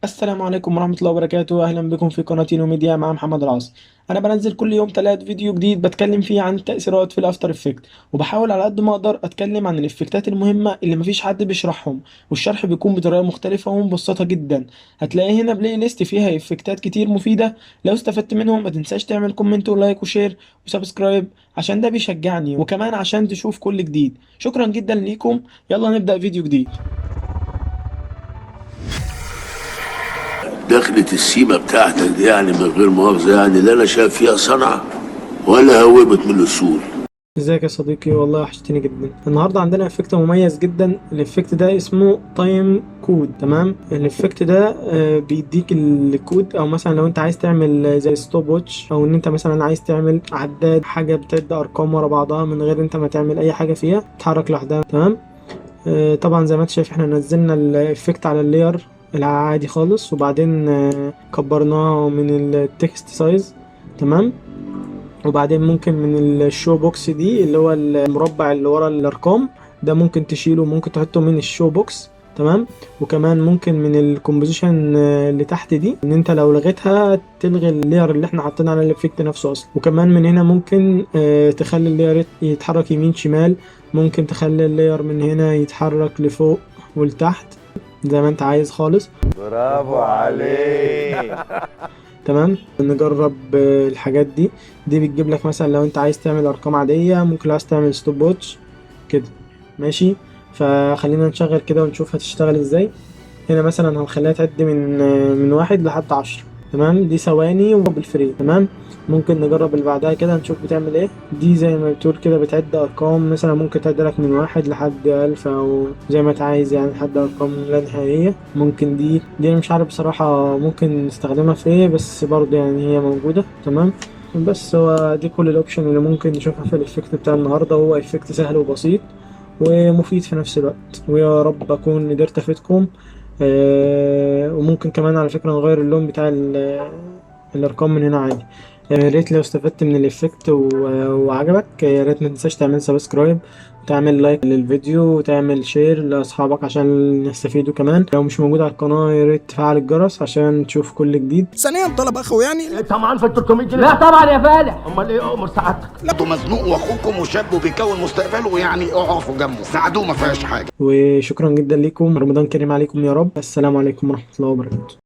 السلام عليكم ورحمة الله وبركاته. أهلا بكم في قناة نو ميديا مع محمد العاصي. أنا بنزل كل يوم تلات فيديو جديد بتكلم فيه عن التأثيرات في الأفتر إفكت، وبحاول على قد ما أقدر أتكلم عن الإفكتات المهمة اللي مفيش حد بيشرحهم، والشرح بيكون بطريقة مختلفة ومبسطة جدا. هتلاقي هنا بلاي ليست فيها إفكتات كتير مفيدة. لو استفدت منهم ما تنساش تعمل كومنت ولايك وشير وسبسكرايب، عشان ده بيشجعني وكمان عشان تشوف كل جديد. شكرا جدا ليكم. يلا نبدأ فيديو جديد. دخلة السيمة بتاعتك دي يعني من غير مؤاخذة، يعني لا أنا شايف فيها صنعة ولا هوبت من الأصول. ازيك يا صديقي؟ والله وحشتني جدا. النهارده عندنا افكت مميز جدا. الافكت ده اسمه تايم كود. تمام، الافكت ده بيديك الكود، او مثلا لو انت عايز تعمل زي ستوب واتش، او ان انت مثلا عايز تعمل عداد حاجه بتعد ارقام ورا بعضها من غير انت ما تعمل اي حاجه فيها، تتحرك لوحدها. تمام. طبعا زي ما انت شايف احنا نزلنا الافكت على اللاير العادي خالص، وبعدين كبرناه من التكست سايز. تمام. وبعدين ممكن من الشو بوكس دي اللي هو المربع اللي ورا الارقام ده ممكن تشيله، ممكن تحطه من الشو بوكس. تمام. وكمان ممكن من الكومبوزيشن اللي تحت دي، ان انت لو لغيتها تلغي اللاير اللي احنا حاطين على الافكت نفسه اصلا. وكمان من هنا ممكن تخلي اللاير يتحرك يمين شمال، ممكن تخلي اللاير من هنا يتحرك لفوق ولتحت زي ما انت عايز خالص. برافو عليك. تمام. نجرب الحاجات دي بتجيب لك مثلا لو انت عايز تعمل ارقام عاديه، ممكن لو عايز تعمل ستوب واتش كده. ماشي. فخلينا نشغل كده ونشوف هتشتغل ازاي. هنا مثلا هنخليها تعد من 1 لحد 10. تمام، دي ثواني وبالفري. تمام. ممكن نجرب اللي بعدها كده نشوف بتعمل ايه. دي زي ما بتقول كده بتعد ارقام، مثلا ممكن تعد لك من 1 لحد 1000، او زي ما انت عايز يعني لحد ارقام لا نهائية. ممكن دي أنا مش عارف بصراحة ممكن نستخدمها في ايه، بس برضه يعني هي موجودة. تمام. بس هو دي كل الاوبشن اللي ممكن نشوفها في الافكت بتاع النهاردة. هو افكت سهل وبسيط ومفيد في نفس الوقت، ويا رب اكون قدرت افيدكم. وممكن كمان على فكرة نغير اللون بتاع الارقام من هنا عادي. يا ريت لو استفدت من الافكت وعجبك، يا ريت ما تنساش تعمل سبسكرايب وتعمل لايك للفيديو وتعمل شير لاصحابك عشان يستفيدوا كمان. لو مش موجود على القناة يا ريت تفعل الجرس عشان تشوف كل جديد. ثانيا طلب اخو يعني طبعا في 300 جنيه. لا طبعا يا فالح. امال ايه امر سعادتك؟ انتوا مزنوق واخوكم وشاب وبيكون مستقبله، يعني اقفوا جنبه ساعدوه، ما فيهاش حاجه. وشكرا جدا لكم. رمضان كريم عليكم يا رب. السلام عليكم ورحمة الله وبركاته.